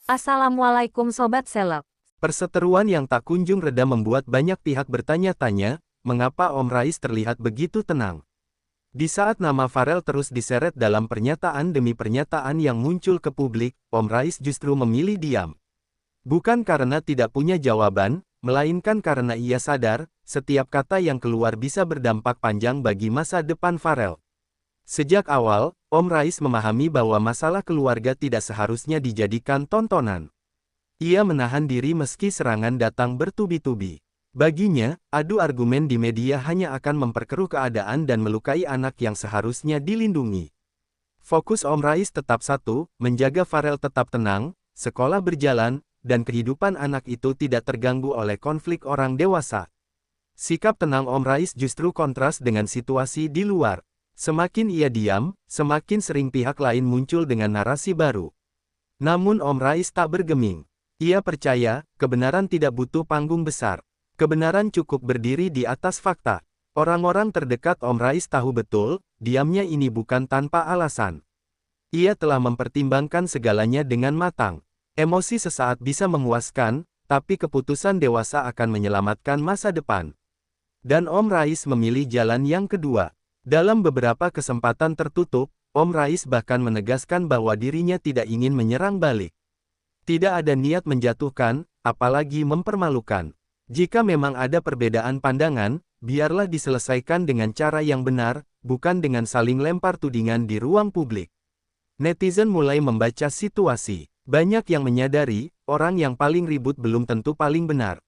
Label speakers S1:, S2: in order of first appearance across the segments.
S1: Assalamualaikum Sobat Seleb.
S2: Perseteruan yang tak kunjung reda membuat banyak pihak bertanya-tanya, mengapa Om Rais terlihat begitu tenang. Di saat nama Pharrell terus diseret dalam pernyataan demi pernyataan yang muncul ke publik, Om Rais justru memilih diam. Bukan karena tidak punya jawaban, melainkan karena ia sadar, setiap kata yang keluar bisa berdampak panjang bagi masa depan Pharrell. Sejak awal, Om Rais memahami bahwa masalah keluarga tidak seharusnya dijadikan tontonan. Ia menahan diri meski serangan datang bertubi-tubi. Baginya, adu argumen di media hanya akan memperkeruh keadaan dan melukai anak yang seharusnya dilindungi. Fokus Om Rais tetap satu, menjaga Pharrell tetap tenang, sekolah berjalan, dan kehidupan anak itu tidak terganggu oleh konflik orang dewasa. Sikap tenang Om Rais justru kontras dengan situasi di luar. Semakin ia diam, semakin sering pihak lain muncul dengan narasi baru. Namun Om Rais tak bergeming. Ia percaya, kebenaran tidak butuh panggung besar. Kebenaran cukup berdiri di atas fakta. Orang-orang terdekat Om Rais tahu betul, diamnya ini bukan tanpa alasan. Ia telah mempertimbangkan segalanya dengan matang. Emosi sesaat bisa memuaskan, tapi keputusan dewasa akan menyelamatkan masa depan. Dan Om Rais memilih jalan yang kedua. Dalam beberapa kesempatan tertutup, Om Rais bahkan menegaskan bahwa dirinya tidak ingin menyerang balik. Tidak ada niat menjatuhkan, apalagi mempermalukan. Jika memang ada perbedaan pandangan, biarlah diselesaikan dengan cara yang benar, bukan dengan saling lempar tudingan di ruang publik. Netizen mulai membaca situasi. Banyak yang menyadari, orang yang paling ribut belum tentu paling benar.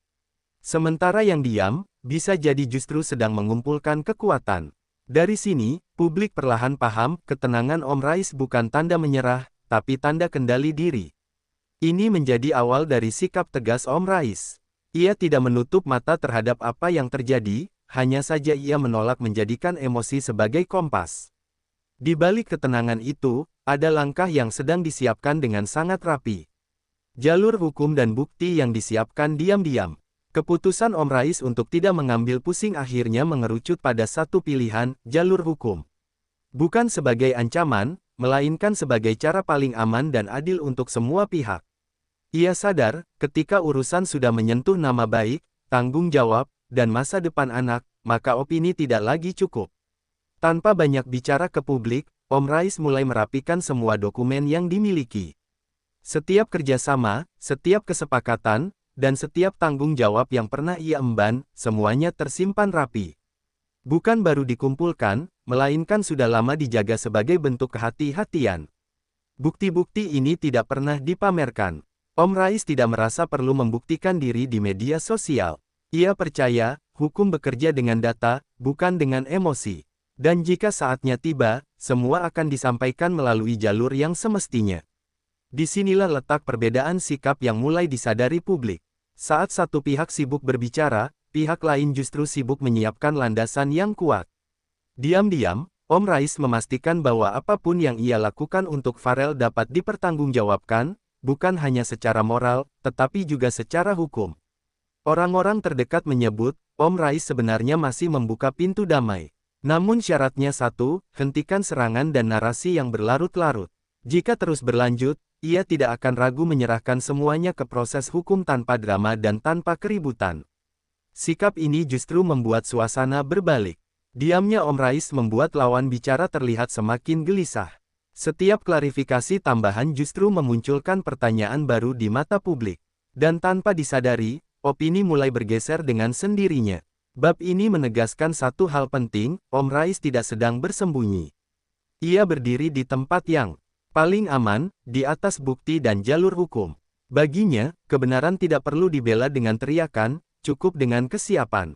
S2: Sementara yang diam, bisa jadi justru sedang mengumpulkan kekuatan. Dari sini, publik perlahan paham, ketenangan Om Rais bukan tanda menyerah, tapi tanda kendali diri. Ini menjadi awal dari sikap tegas Om Rais. Ia tidak menutup mata terhadap apa yang terjadi, hanya saja ia menolak menjadikan emosi sebagai kompas. Di balik ketenangan itu, ada langkah yang sedang disiapkan dengan sangat rapi. Jalur hukum dan bukti yang disiapkan diam-diam. Keputusan Om Rais untuk tidak mengambil pusing akhirnya mengerucut pada satu pilihan, jalur hukum. Bukan sebagai ancaman, melainkan sebagai cara paling aman dan adil untuk semua pihak. Ia sadar, ketika urusan sudah menyentuh nama baik, tanggung jawab, dan masa depan anak, maka opini tidak lagi cukup. Tanpa banyak bicara ke publik, Om Rais mulai merapikan semua dokumen yang dimiliki. Setiap kerjasama, setiap kesepakatan, dan setiap tanggung jawab yang pernah ia emban, semuanya tersimpan rapi. Bukan baru dikumpulkan, melainkan sudah lama dijaga sebagai bentuk kehati-hatian. Bukti-bukti ini tidak pernah dipamerkan. Om Rais tidak merasa perlu membuktikan diri di media sosial. Ia percaya, hukum bekerja dengan data, bukan dengan emosi. Dan jika saatnya tiba, semua akan disampaikan melalui jalur yang semestinya. Disinilah letak perbedaan sikap yang mulai disadari publik. Saat satu pihak sibuk berbicara, pihak lain justru sibuk menyiapkan landasan yang kuat. Diam-diam, Om Rais memastikan bahwa apapun yang ia lakukan untuk Pharrell dapat dipertanggungjawabkan, bukan hanya secara moral, tetapi juga secara hukum. Orang-orang terdekat menyebut, Om Rais sebenarnya masih membuka pintu damai. Namun syaratnya satu, hentikan serangan dan narasi yang berlarut-larut. Jika terus berlanjut, ia tidak akan ragu menyerahkan semuanya ke proses hukum tanpa drama dan tanpa keributan. Sikap ini justru membuat suasana berbalik. Diamnya Om Rais membuat lawan bicara terlihat semakin gelisah. Setiap klarifikasi tambahan justru memunculkan pertanyaan baru di mata publik. Dan tanpa disadari, opini mulai bergeser dengan sendirinya. Bab ini menegaskan satu hal penting, Om Rais tidak sedang bersembunyi. Ia berdiri di tempat yang paling aman, di atas bukti dan jalur hukum. Baginya, kebenaran tidak perlu dibela dengan teriakan, cukup dengan kesiapan.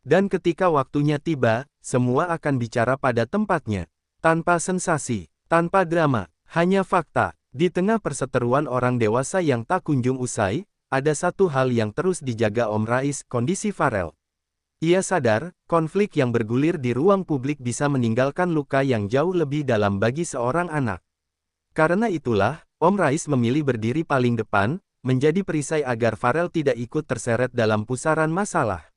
S2: Dan ketika waktunya tiba, semua akan bicara pada tempatnya. Tanpa sensasi, tanpa drama, hanya fakta. Di tengah perseteruan orang dewasa yang tak kunjung usai, ada satu hal yang terus dijaga Om Rais, kondisi Pharrell. Ia sadar, konflik yang bergulir di ruang publik bisa meninggalkan luka yang jauh lebih dalam bagi seorang anak. Karena itulah, Om Rais memilih berdiri paling depan, menjadi perisai agar Pharrell tidak ikut terseret dalam pusaran masalah.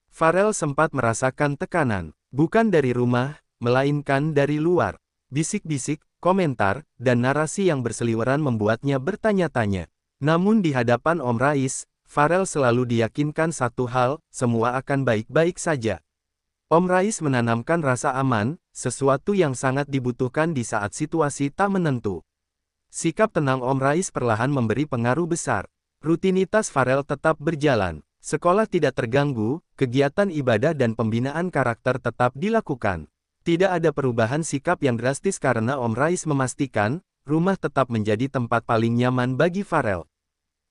S2: Pharrell sempat merasakan tekanan, bukan dari rumah, melainkan dari luar. Bisik-bisik, komentar, dan narasi yang berseliweran membuatnya bertanya-tanya. Namun di hadapan Om Rais, Farel selalu diyakinkan satu hal, semua akan baik-baik saja. Om Rais menanamkan rasa aman, sesuatu yang sangat dibutuhkan di saat situasi tak menentu. Sikap tenang Om Rais perlahan memberi pengaruh besar. Rutinitas Farel tetap berjalan. Sekolah tidak terganggu, kegiatan ibadah dan pembinaan karakter tetap dilakukan. Tidak ada perubahan sikap yang drastis karena Om Rais memastikan, rumah tetap menjadi tempat paling nyaman bagi Farel.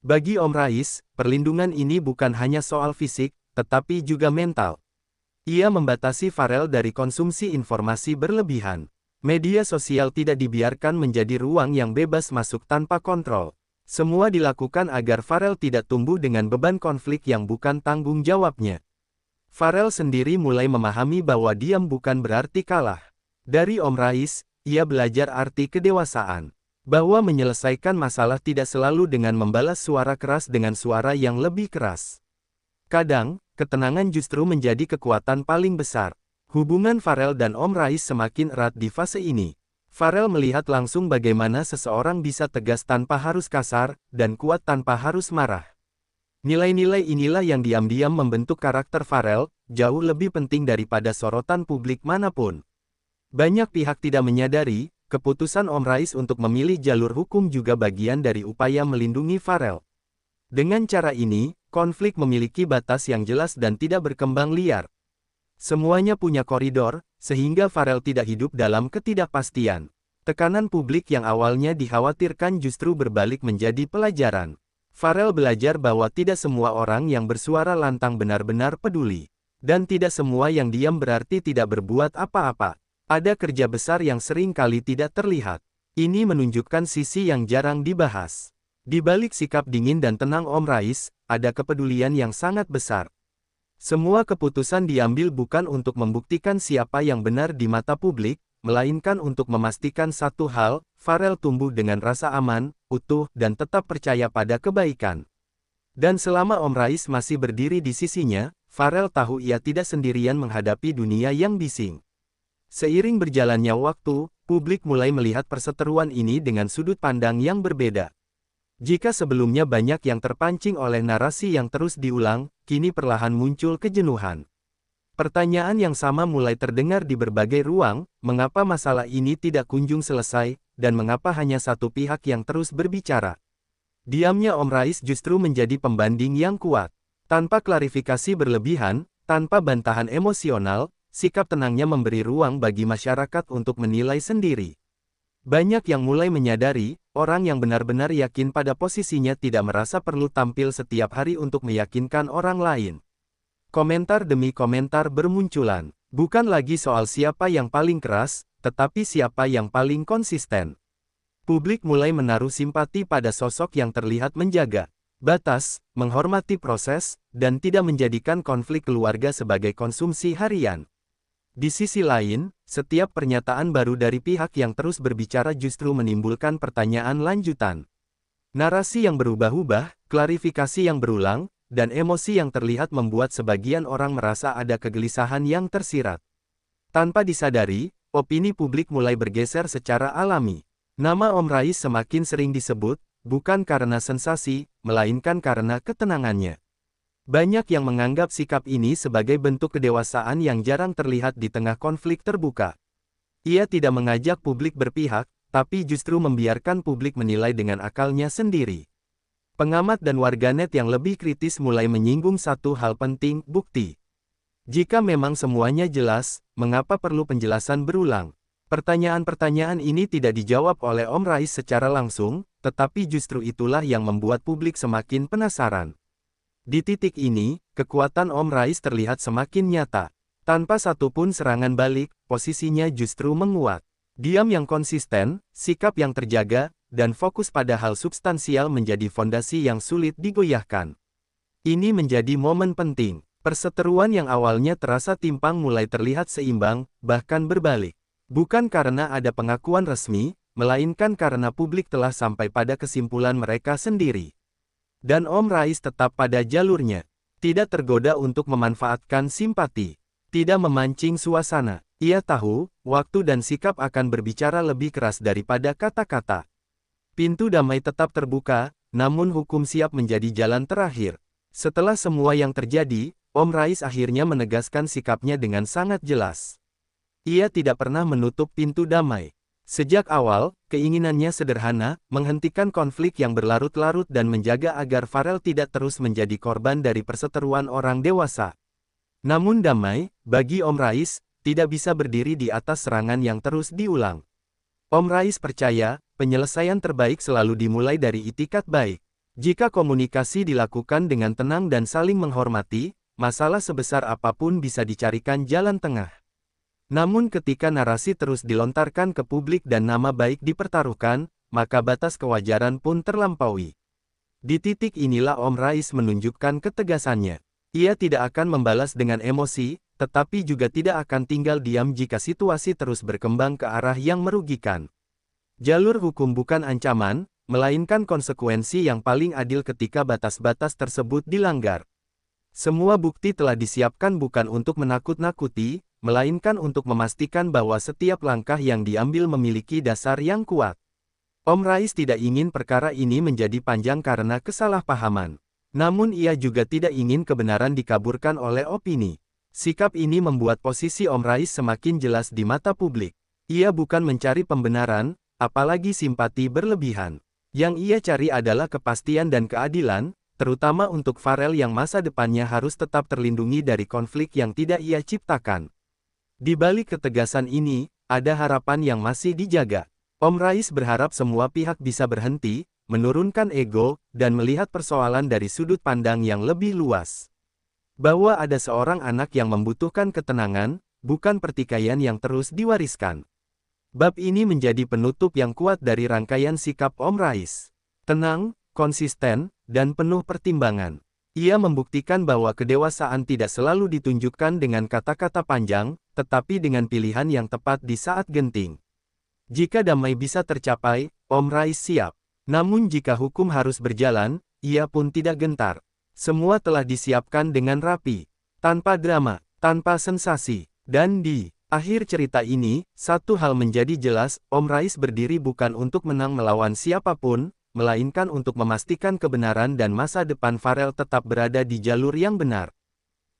S2: Bagi Om Rais, perlindungan ini bukan hanya soal fisik, tetapi juga mental. Ia membatasi Farel dari konsumsi informasi berlebihan. Media sosial tidak dibiarkan menjadi ruang yang bebas masuk tanpa kontrol. Semua dilakukan agar Farel tidak tumbuh dengan beban konflik yang bukan tanggung jawabnya. Farel sendiri mulai memahami bahwa diam bukan berarti kalah. Dari Om Rais, ia belajar arti kedewasaan. Bahwa menyelesaikan masalah tidak selalu dengan membalas suara keras dengan suara yang lebih keras. Kadang, ketenangan justru menjadi kekuatan paling besar. Hubungan Farel dan Om Rais semakin erat di fase ini. Farel melihat langsung bagaimana seseorang bisa tegas tanpa harus kasar, dan kuat tanpa harus marah. Nilai-nilai inilah yang diam-diam membentuk karakter Farel, jauh lebih penting daripada sorotan publik manapun. Banyak pihak tidak menyadari, keputusan Om Rais untuk memilih jalur hukum juga bagian dari upaya melindungi Farel. Dengan cara ini, konflik memiliki batas yang jelas dan tidak berkembang liar. Semuanya punya koridor, sehingga Farel tidak hidup dalam ketidakpastian. Tekanan publik yang awalnya dikhawatirkan justru berbalik menjadi pelajaran. Farel belajar bahwa tidak semua orang yang bersuara lantang benar-benar peduli. Dan tidak semua yang diam berarti tidak berbuat apa-apa. Ada kerja besar yang sering kali tidak terlihat. Ini menunjukkan sisi yang jarang dibahas. Di balik sikap dingin dan tenang Om Rais, ada kepedulian yang sangat besar. Semua keputusan diambil bukan untuk membuktikan siapa yang benar di mata publik, melainkan untuk memastikan satu hal, Farel tumbuh dengan rasa aman, utuh, dan tetap percaya pada kebaikan. Dan selama Om Rais masih berdiri di sisinya, Farel tahu ia tidak sendirian menghadapi dunia yang bising. Seiring berjalannya waktu, publik mulai melihat perseteruan ini dengan sudut pandang yang berbeda. Jika sebelumnya banyak yang terpancing oleh narasi yang terus diulang, kini perlahan muncul kejenuhan. Pertanyaan yang sama mulai terdengar di berbagai ruang, mengapa masalah ini tidak kunjung selesai, dan mengapa hanya satu pihak yang terus berbicara. Diamnya Om Rais justru menjadi pembanding yang kuat. Tanpa klarifikasi berlebihan, tanpa bantahan emosional, sikap tenangnya memberi ruang bagi masyarakat untuk menilai sendiri. Banyak yang mulai menyadari, orang yang benar-benar yakin pada posisinya tidak merasa perlu tampil setiap hari untuk meyakinkan orang lain. Komentar demi komentar bermunculan. Bukan lagi soal siapa yang paling keras, tetapi siapa yang paling konsisten. Publik mulai menaruh simpati pada sosok yang terlihat menjaga batas, menghormati proses, dan tidak menjadikan konflik keluarga sebagai konsumsi harian. Di sisi lain, setiap pernyataan baru dari pihak yang terus berbicara justru menimbulkan pertanyaan lanjutan. Narasi yang berubah-ubah, klarifikasi yang berulang, dan emosi yang terlihat membuat sebagian orang merasa ada kegelisahan yang tersirat. Tanpa disadari, opini publik mulai bergeser secara alami. Nama Om Rais semakin sering disebut, bukan karena sensasi, melainkan karena ketenangannya. Banyak yang menganggap sikap ini sebagai bentuk kedewasaan yang jarang terlihat di tengah konflik terbuka. Ia tidak mengajak publik berpihak, tapi justru membiarkan publik menilai dengan akalnya sendiri. Pengamat dan warganet yang lebih kritis mulai menyinggung satu hal penting, bukti. Jika memang semuanya jelas, mengapa perlu penjelasan berulang? Pertanyaan-pertanyaan ini tidak dijawab oleh Om Rais secara langsung, tetapi justru itulah yang membuat publik semakin penasaran. Di titik ini, kekuatan Om Rais terlihat semakin nyata. Tanpa satupun serangan balik, posisinya justru menguat. Diam yang konsisten, sikap yang terjaga, dan fokus pada hal substansial menjadi fondasi yang sulit digoyahkan. Ini menjadi momen penting. Perseteruan yang awalnya terasa timpang mulai terlihat seimbang, bahkan berbalik. Bukan karena ada pengakuan resmi, melainkan karena publik telah sampai pada kesimpulan mereka sendiri. Dan Om Rais tetap pada jalurnya. Tidak tergoda untuk memanfaatkan simpati. Tidak memancing suasana. Ia tahu, waktu dan sikap akan berbicara lebih keras daripada kata-kata. Pintu damai tetap terbuka, namun hukum siap menjadi jalan terakhir. Setelah semua yang terjadi, Om Rais akhirnya menegaskan sikapnya dengan sangat jelas. Ia tidak pernah menutup pintu damai. Sejak awal, keinginannya sederhana, menghentikan konflik yang berlarut-larut dan menjaga agar Farel tidak terus menjadi korban dari perseteruan orang dewasa. Namun damai, bagi Om Rais, tidak bisa berdiri di atas serangan yang terus diulang. Om Rais percaya, penyelesaian terbaik selalu dimulai dari itikat baik. Jika komunikasi dilakukan dengan tenang dan saling menghormati, masalah sebesar apapun bisa dicarikan jalan tengah. Namun ketika narasi terus dilontarkan ke publik dan nama baik dipertaruhkan, maka batas kewajaran pun terlampaui. Di titik inilah Om Rais menunjukkan ketegasannya. Ia tidak akan membalas dengan emosi, tetapi juga tidak akan tinggal diam jika situasi terus berkembang ke arah yang merugikan. Jalur hukum bukan ancaman, melainkan konsekuensi yang paling adil ketika batas-batas tersebut dilanggar. Semua bukti telah disiapkan bukan untuk menakut-nakuti, melainkan untuk memastikan bahwa setiap langkah yang diambil memiliki dasar yang kuat. Om Rais tidak ingin perkara ini menjadi panjang karena kesalahpahaman. Namun ia juga tidak ingin kebenaran dikaburkan oleh opini. Sikap ini membuat posisi Om Rais semakin jelas di mata publik. Ia bukan mencari pembenaran, apalagi simpati berlebihan. Yang ia cari adalah kepastian dan keadilan, terutama untuk Farel yang masa depannya harus tetap terlindungi dari konflik yang tidak ia ciptakan. Di balik ketegasan ini, ada harapan yang masih dijaga. Om Rais berharap semua pihak bisa berhenti, menurunkan ego, dan melihat persoalan dari sudut pandang yang lebih luas. Bahwa ada seorang anak yang membutuhkan ketenangan, bukan pertikaian yang terus diwariskan. Bab ini menjadi penutup yang kuat dari rangkaian sikap Om Rais. Tenang, konsisten, dan penuh pertimbangan. Ia membuktikan bahwa kedewasaan tidak selalu ditunjukkan dengan kata-kata panjang, tetapi dengan pilihan yang tepat di saat genting. Jika damai bisa tercapai, Om Rais siap. Namun jika hukum harus berjalan, ia pun tidak gentar. Semua telah disiapkan dengan rapi, tanpa drama, tanpa sensasi. Dan di akhir cerita ini, satu hal menjadi jelas, Om Rais berdiri bukan untuk menang melawan siapapun, melainkan untuk memastikan kebenaran dan masa depan Farel tetap berada di jalur yang benar.